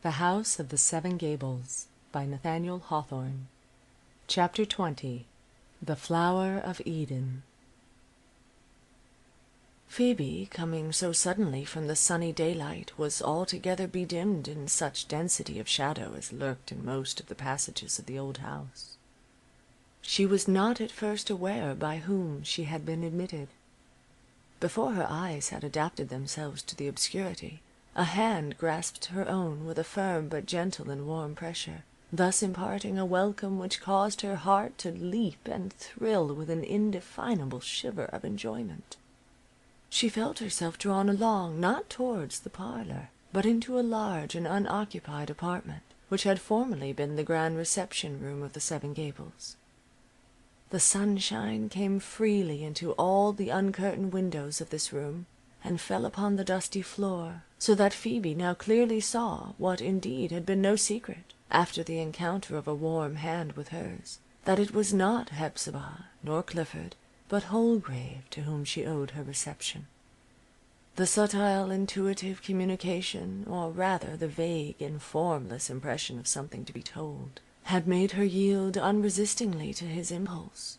The House of the Seven Gables by Nathaniel Hawthorne. Chapter 20. The Flower of Eden. Phoebe, coming so suddenly from the sunny daylight, was altogether bedimmed in such density of shadow as lurked in most of the passages of the old house. She was not at first aware by whom she had been admitted. Before her eyes had adapted themselves to the obscurity, a hand grasped her own with a firm but gentle and warm pressure, thus imparting a welcome which caused her heart to leap and thrill with an indefinable shiver of enjoyment. She felt herself drawn along, not towards the parlor, but into a large and unoccupied apartment, which had formerly been the grand reception-room of the Seven Gables. The sunshine came freely into all the uncurtained windows of this room, and fell upon the dusty floor, so that Phoebe now clearly saw, what indeed had been no secret, after the encounter of a warm hand with hers, that it was not Hepzibah, nor Clifford, but Holgrave to whom she owed her reception. The subtle, intuitive communication, or rather the vague and formless impression of something to be told, had made her yield unresistingly to his impulse.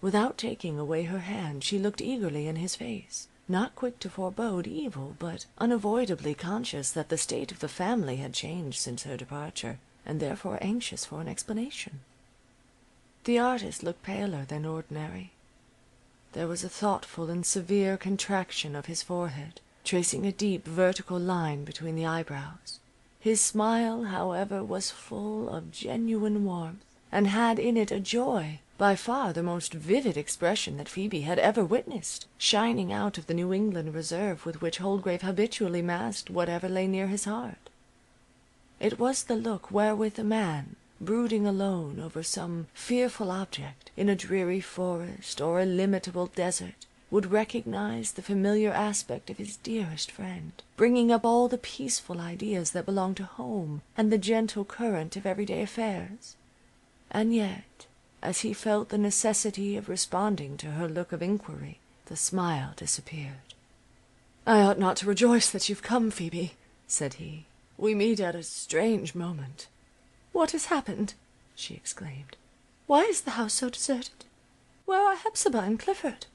Without taking away her hand, she looked eagerly in his face, not quick to forebode evil, but unavoidably conscious that the state of the family had changed since her departure, and therefore anxious for an explanation. The artist looked paler than ordinary. There was a thoughtful and severe contraction of his forehead, tracing a deep vertical line between the eyebrows. His smile, however, was full of genuine warmth, and had in it a joy, by far the most vivid expression that Phoebe had ever witnessed, shining out of the New England reserve with which Holgrave habitually masked whatever lay near his heart. It was the look wherewith a man, brooding alone over some fearful object, in a dreary forest or illimitable desert, would recognize the familiar aspect of his dearest friend, bringing up all the peaceful ideas that belong to home and the gentle current of everyday affairs. And yet, as he felt the necessity of responding to her look of inquiry, the smile disappeared. "I ought not to rejoice that you've come, Phoebe," said he. "We meet at a strange moment." "What has happened?" she exclaimed. "Why is the house so deserted? Where are Hepzibah and Clifford?"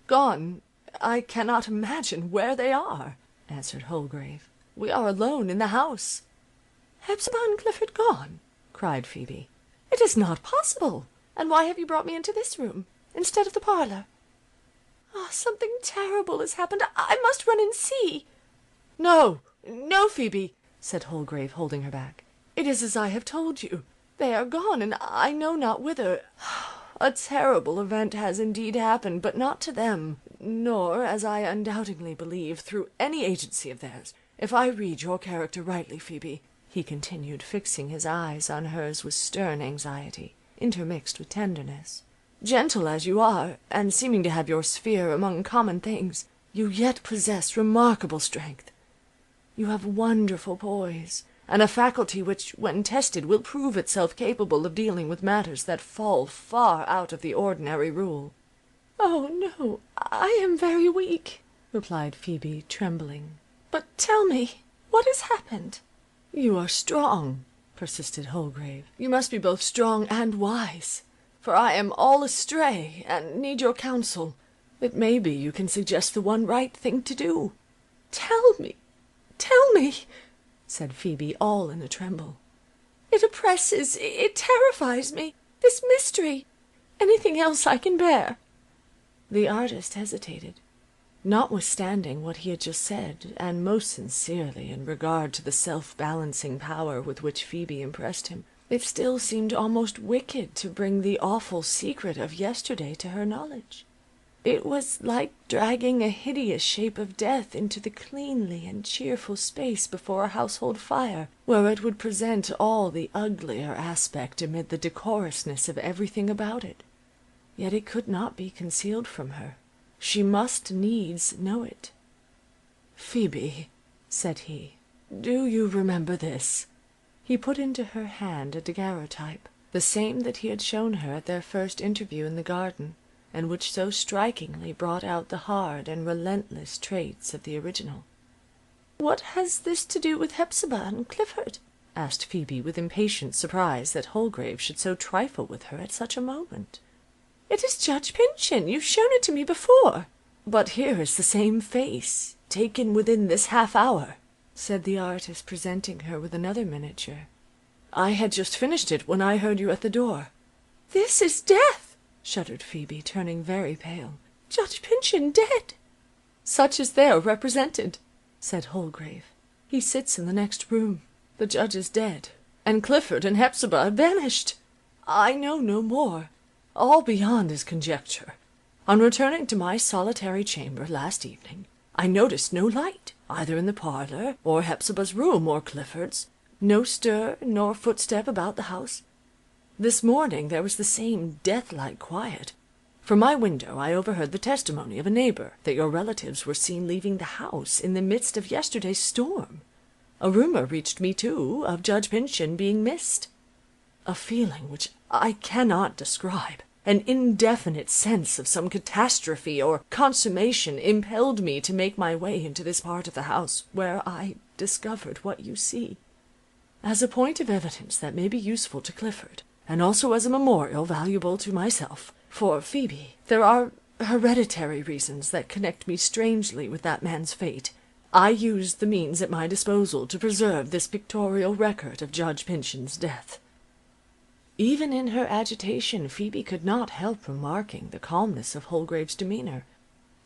"Gone. I cannot imagine where they are," answered Holgrave. "We are alone in the house." "Hepzibah and Clifford gone?" cried Phoebe. "It is not possible. And why have you brought me into this room, instead of the parlor? Ah, something terrible has happened. I must run and see." "No, no, Phoebe," said Holgrave, holding her back. "It is as I have told you. They are gone, and I know not whither. A terrible event has indeed happened, but not to them, nor, as I undoubtingly believe, through any agency of theirs. If I read your character rightly, Phoebe," he continued, fixing his eyes on hers with stern anxiety, intermixed with tenderness, "gentle as you are, and seeming to have your sphere among common things, you yet possess remarkable strength. You have wonderful poise, and a faculty which, when tested, will prove itself capable of dealing with matters that fall far out of the ordinary rule." "Oh, no, I am very weak," replied Phoebe, trembling. "But tell me, what has happened?" "You are strong," persisted Holgrave. "You must be both strong and wise, for I am all astray, and need your counsel. It may be you can suggest the one right thing to do." "Tell me, said Phoebe, all in a tremble. "It oppresses, it terrifies me, this mystery. Anything else I can bear." The artist hesitated. Notwithstanding what he had just said, and most sincerely in regard to the self-balancing power with which Phoebe impressed him, it still seemed almost wicked to bring the awful secret of yesterday to her knowledge. It was like dragging a hideous shape of death into the cleanly and cheerful space before a household fire, where it would present all the uglier aspect amid the decorousness of everything about it. Yet it could not be concealed from her. She must needs know it. "Phoebe," said he, "do you remember this?" He put into her hand a daguerreotype, the same that he had shown her at their first interview in the garden, and which so strikingly brought out the hard and relentless traits of the original. "What has this to do with Hepzibah and Clifford?" asked Phoebe, with impatient surprise that Holgrave should so trifle with her at such a moment. "It is Judge Pyncheon. You've shown it to me before." "But here is the same face, taken within this half hour," said the artist, presenting her with another miniature. "I had just finished it when I heard you at the door." "This is death!" shuddered Phoebe, turning very pale. "Judge Pyncheon dead!" "Such is there represented," said Holgrave. "He sits in the next room. The judge is dead, and Clifford and Hepzibah vanished. I know no more. All beyond is conjecture. On returning to my solitary chamber last evening, I noticed no light, either in the parlor, or Hepzibah's room, or Clifford's. No stir nor footstep about the house. This morning there was the same death-like quiet. From my window I overheard the testimony of a neighbor that your relatives were seen leaving the house in the midst of yesterday's storm. A rumor reached me, too, of Judge Pyncheon being missed. A feeling which I cannot describe, an indefinite sense of some catastrophe or consummation, impelled me to make my way into this part of the house, where I discovered what you see. As a point of evidence that may be useful to Clifford, and also as a memorial valuable to myself, for Phoebe, there are hereditary reasons that connect me strangely with that man's fate. I used the means at my disposal to preserve this pictorial record of Judge Pyncheon's death." Even in her agitation Phoebe could not help remarking the calmness of Holgrave's demeanor.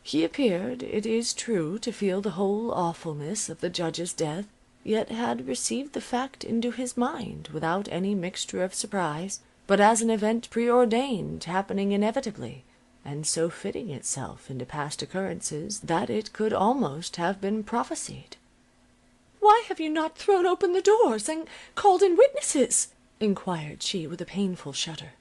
He appeared, it is true, to feel the whole awfulness of the judge's death, yet had received the fact into his mind without any mixture of surprise, but as an event preordained, happening inevitably, and so fitting itself into past occurrences that it could almost have been prophesied. "Why have you not thrown open the doors and called in witnesses?" inquired she, with a painful shudder.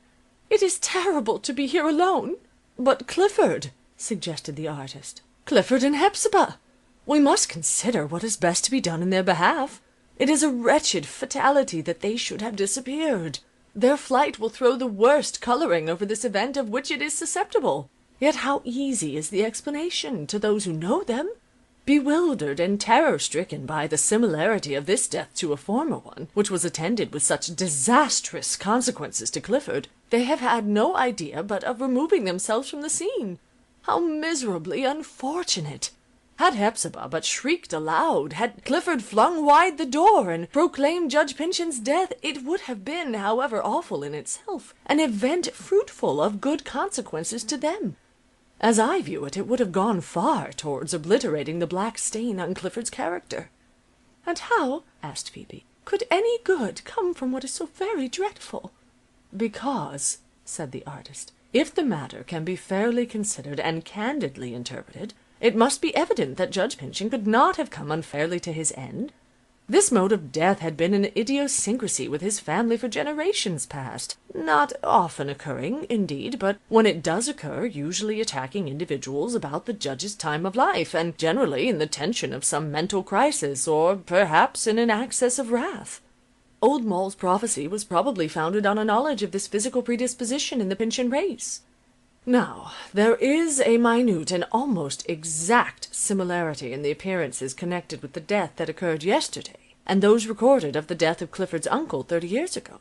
"It is terrible to be here alone." "But Clifford," suggested the artist, "Clifford and Hepzibah. We must consider what is best to be done in their behalf. It is a wretched fatality that they should have disappeared. Their flight will throw the worst coloring over this event of which it is susceptible. Yet how easy is the explanation to those who know them. Bewildered and terror-stricken by the similarity of this death to a former one, which was attended with such disastrous consequences to Clifford, they have had no idea but of removing themselves from the scene. How miserably unfortunate! Had Hepzibah but shrieked aloud, had Clifford flung wide the door, and proclaimed Judge Pyncheon's death, it would have been, however awful in itself, an event fruitful of good consequences to them. As I view it, it would have gone far towards obliterating the black stain on Clifford's character." "And how," asked Phoebe, "could any good come from what is so very dreadful?" "Because," said the artist, "if the matter can be fairly considered and candidly interpreted, it must be evident that Judge Pyncheon could not have come unfairly to his end. This mode of death had been an idiosyncrasy with his family for generations past, not often occurring, indeed, but when it does occur, usually attacking individuals about the judge's time of life, and generally in the tension of some mental crisis, or perhaps in an access of wrath. Old Moll's prophecy was probably founded on a knowledge of this physical predisposition in the Pyncheon race. Now, there is a minute and almost exact similarity in the appearances connected with the death that occurred yesterday, and those recorded of the death of Clifford's uncle 30 years ago.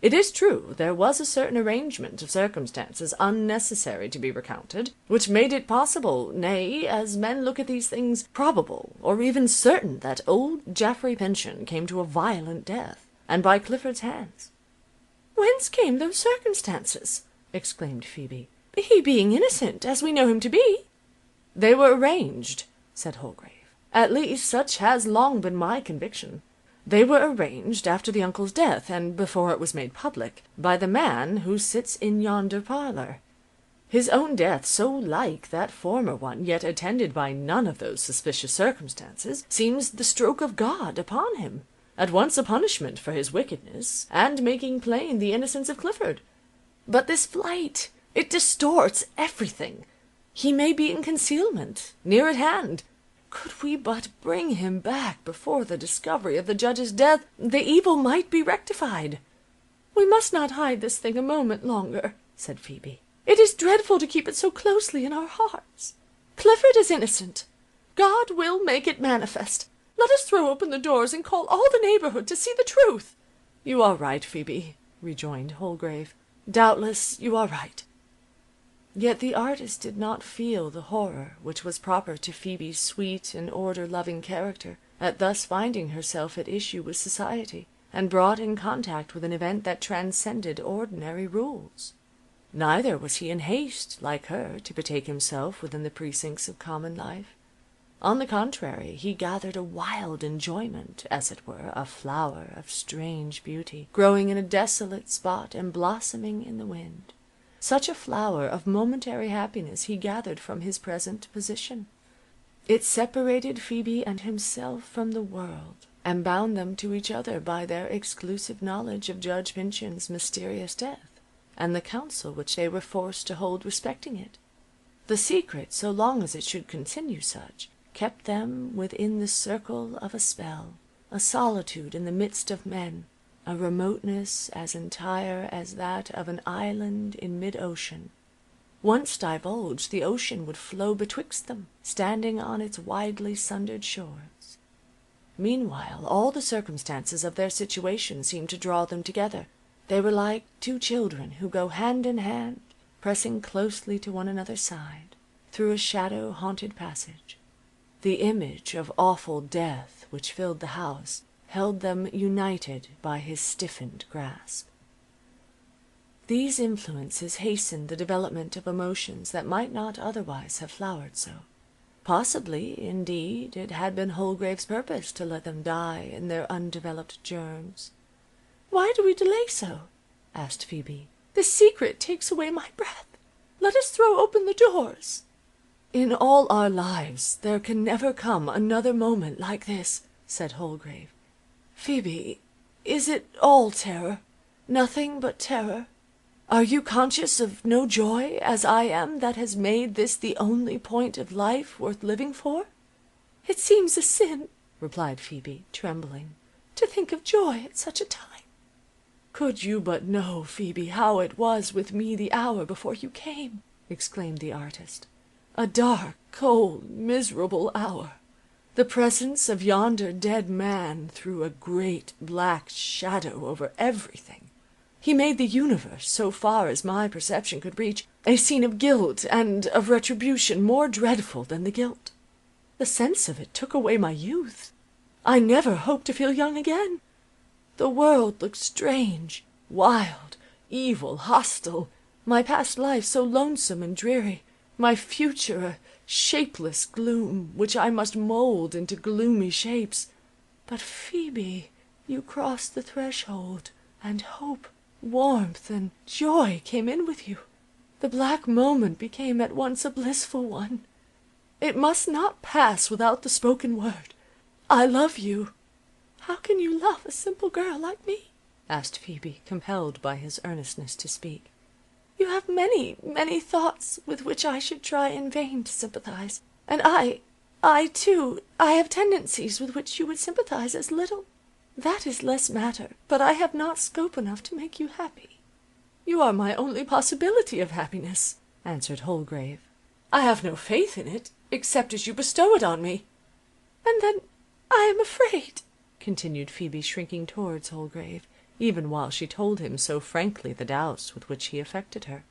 It is true, there was a certain arrangement of circumstances unnecessary to be recounted, which made it possible, nay, as men look at these things, probable, or even certain, that old Geoffrey Pyncheon came to a violent death, and by Clifford's hands." "Whence came those circumstances?" exclaimed Phoebe. "He being innocent, as we know him to be." "They were arranged," said Holgrave. "At least such has long been my conviction. They were arranged after the uncle's death, and before it was made public, by the man who sits in yonder parlor. His own death, so like that former one, yet attended by none of those suspicious circumstances, seems the stroke of God upon him, at once a punishment for his wickedness, and making plain the innocence of Clifford. But this flight, it distorts everything. He may be in concealment, near at hand. Could we but bring him back before the discovery of the judge's death, the evil might be rectified." "We must not hide this thing a moment longer," said Phoebe. "It is dreadful to keep it so closely in our hearts. Clifford is innocent. God will make it manifest. Let us throw open the doors and call all the neighborhood to see the truth." "You are right, Phoebe," rejoined Holgrave. "Doubtless you are right." Yet the artist did not feel the horror which was proper to Phoebe's sweet and order-loving character at thus finding herself at issue with society, and brought in contact with an event that transcended ordinary rules. Neither was he in haste, like her, to betake himself within the precincts of common life. On the contrary, he gathered a wild enjoyment, as it were, a flower of strange beauty, growing in a desolate spot and blossoming in the wind. Such a flower of momentary happiness he gathered from his present position. It separated Phoebe and himself from the world, and bound them to each other by their exclusive knowledge of Judge Pyncheon's mysterious death, and the counsel which they were forced to hold respecting it. The secret, so long as it should continue such, kept them within the circle of a spell, a solitude in the midst of men, a remoteness as entire as that of an island in mid-ocean. Once divulged, the ocean would flow betwixt them, standing on its widely sundered shores. Meanwhile, all the circumstances of their situation seemed to draw them together. They were like two children who go hand in hand, pressing closely to one another's side, through a shadow-haunted passage. The image of awful death which filled the house held them united by his stiffened grasp. These influences hastened the development of emotions that might not otherwise have flowered so. Possibly, indeed, it had been Holgrave's purpose to let them die in their undeveloped germs. "Why do we delay so?" asked Phoebe. "This secret takes away my breath. Let us throw open the doors." "In all our lives there can never come another moment like this," said Holgrave. "Phoebe, is it all terror? Nothing but terror? Are you conscious of no joy, as I am, that has made this the only point of life worth living for?" "It seems a sin," replied Phoebe, trembling, "to think of joy at such a time." "Could you but know, Phoebe, how it was with me the hour before you came!" exclaimed the artist. "A dark, cold, miserable hour. The presence of yonder dead man threw a great black shadow over everything. He made the universe, so far as my perception could reach, a scene of guilt and of retribution more dreadful than the guilt. The sense of it took away my youth. I never hoped to feel young again. The world looked strange, wild, evil, hostile, my past life so lonesome and dreary, my future a shapeless gloom, which I must mold into gloomy shapes. But, Phoebe, you crossed the threshold, and hope, warmth, and joy came in with you. The black moment became at once a blissful one. It must not pass without the spoken word. I love you." "How can you love a simple girl like me?" asked Phoebe, compelled by his earnestness to speak. "You have many, many thoughts with which I should try in vain to sympathize. And I, too, I have tendencies with which you would sympathize as little. That is less matter, but I have not scope enough to make you happy." "You are my only possibility of happiness," answered Holgrave. "I have no faith in it, except as you bestow it on me." "And then I am afraid," continued Phoebe, shrinking towards Holgrave, even while she told him so frankly the doubts with which he affected her.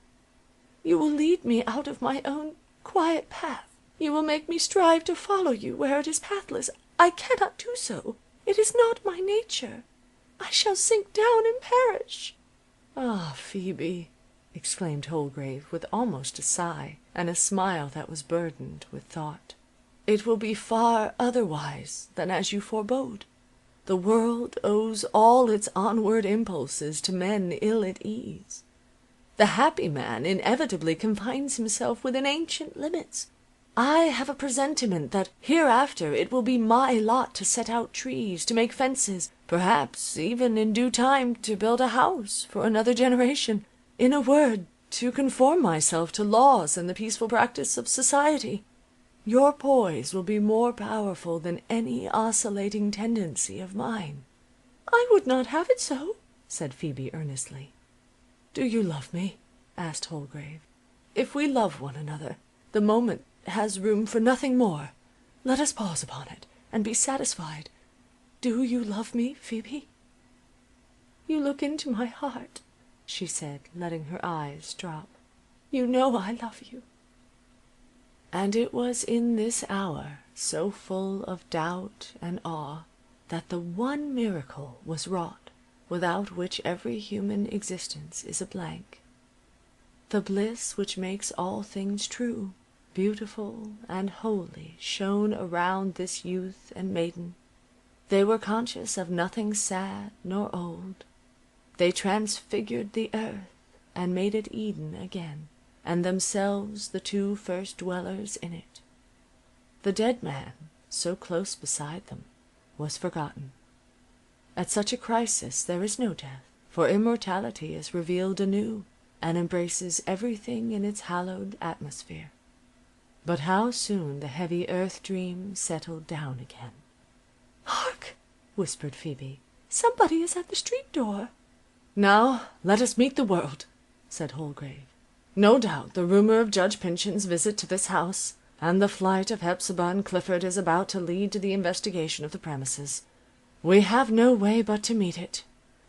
"You will lead me out of my own quiet path. You will make me strive to follow you where it is pathless. I cannot do so. It is not my nature. I shall sink down and perish." "Ah, Phoebe," exclaimed Holgrave, with almost a sigh, and a smile that was burdened with thought, "it will be far otherwise than as you forebode. The world owes all its onward impulses to men ill at ease. The happy man inevitably confines himself within ancient limits. I have a presentiment that hereafter it will be my lot to set out trees, to make fences, perhaps even in due time to build a house for another generation. In a word, to conform myself to laws and the peaceful practice of society. Your poise will be more powerful than any oscillating tendency of mine." "I would not have it so," said Phoebe earnestly. "Do you love me?" asked Holgrave. "If we love one another, the moment has room for nothing more. Let us pause upon it, and be satisfied. Do you love me, Phoebe?" "You look into my heart," she said, letting her eyes drop. "You know I love you." And it was in this hour, so full of doubt and awe, that the one miracle was wrought without which every human existence is a blank. The bliss which makes all things true, beautiful, and holy shone around this youth and maiden. They were conscious of nothing sad nor old. They transfigured the earth and made it Eden again, and themselves the two first dwellers in it. The dead man, so close beside them, was forgotten. At such a crisis there is no death, for immortality is revealed anew, and embraces everything in its hallowed atmosphere. But how soon the heavy earth-dream settled down again. "Hark!" whispered Phoebe. "Somebody is at the street door." "Now let us meet the world," said Holgrave. "No doubt the rumor of Judge Pyncheon's visit to this house, and the flight of Hepzibah and Clifford is about to lead to the investigation of the premises. We have no way but to meet it.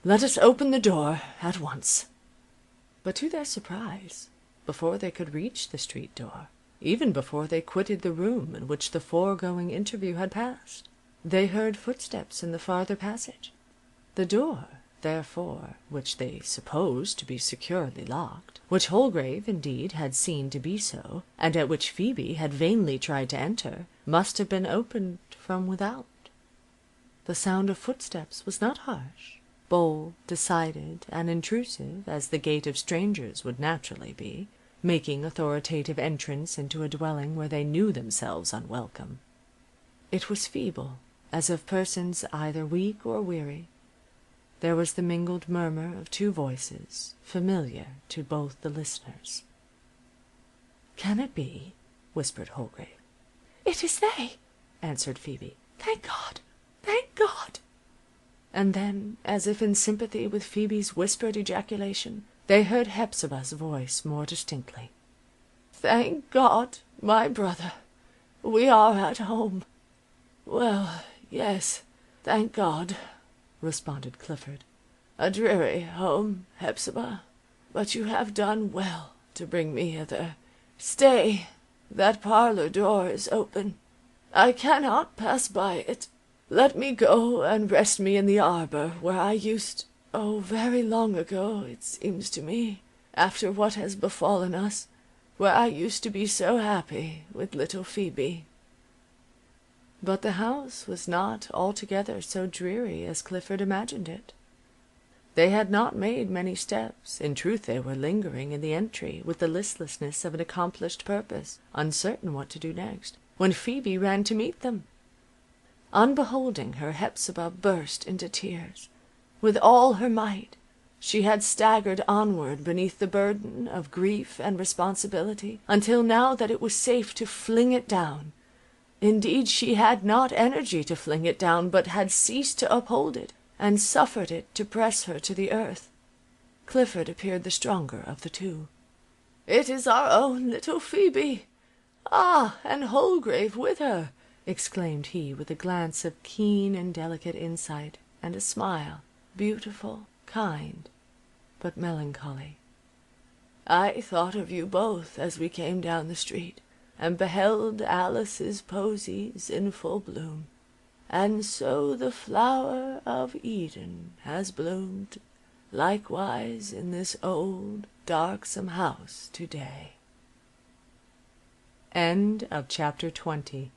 Let us open the door at once." But to their surprise, before they could reach the street door, even before they quitted the room in which the foregoing interview had passed, they heard footsteps in the farther passage. The door, therefore, which they supposed to be securely locked, which Holgrave, indeed, had seen to be so, and at which Phoebe had vainly tried to enter, must have been opened from without. The sound of footsteps was not harsh, bold, decided, and intrusive, as the gait of strangers would naturally be, making authoritative entrance into a dwelling where they knew themselves unwelcome. It was feeble, as of persons either weak or weary. There was the mingled murmur of two voices, familiar to both the listeners. "Can it be?" whispered Holgrave. "It is they," answered Phoebe. "Thank God! Thank God!" And then, as if in sympathy with Phoebe's whispered ejaculation, they heard Hepzibah's voice more distinctly. "Thank God, my brother, we are at home." "Well, yes, thank God," responded Clifford. "A dreary home, Hepzibah, but you have done well to bring me hither. Stay, that parlor door is open. I cannot pass by it. Let me go and rest me in the arbor where I used, oh, very long ago, it seems to me, after what has befallen us, where I used to be so happy with little Phoebe." But the house was not altogether so dreary as Clifford imagined it. They had not made many steps. In truth, they were lingering in the entry with the listlessness of an accomplished purpose, uncertain what to do next, when Phoebe ran to meet them. On beholding her, Hepzibah burst into tears. With all her might, she had staggered onward beneath the burden of grief and responsibility, until now that it was safe to fling it down. Indeed, she had not energy to fling it down, but had ceased to uphold it, and suffered it to press her to the earth. Clifford appeared the stronger of the two. "It is our own little Phoebe! Ah, and Holgrave with her!" exclaimed he, with a glance of keen and delicate insight, and a smile, beautiful, kind, but melancholy. "I thought of you both as we came down the street, and beheld Alice's posies in full bloom. And so the flower of Eden has bloomed, likewise in this old, darksome house to-day." End of chapter 20.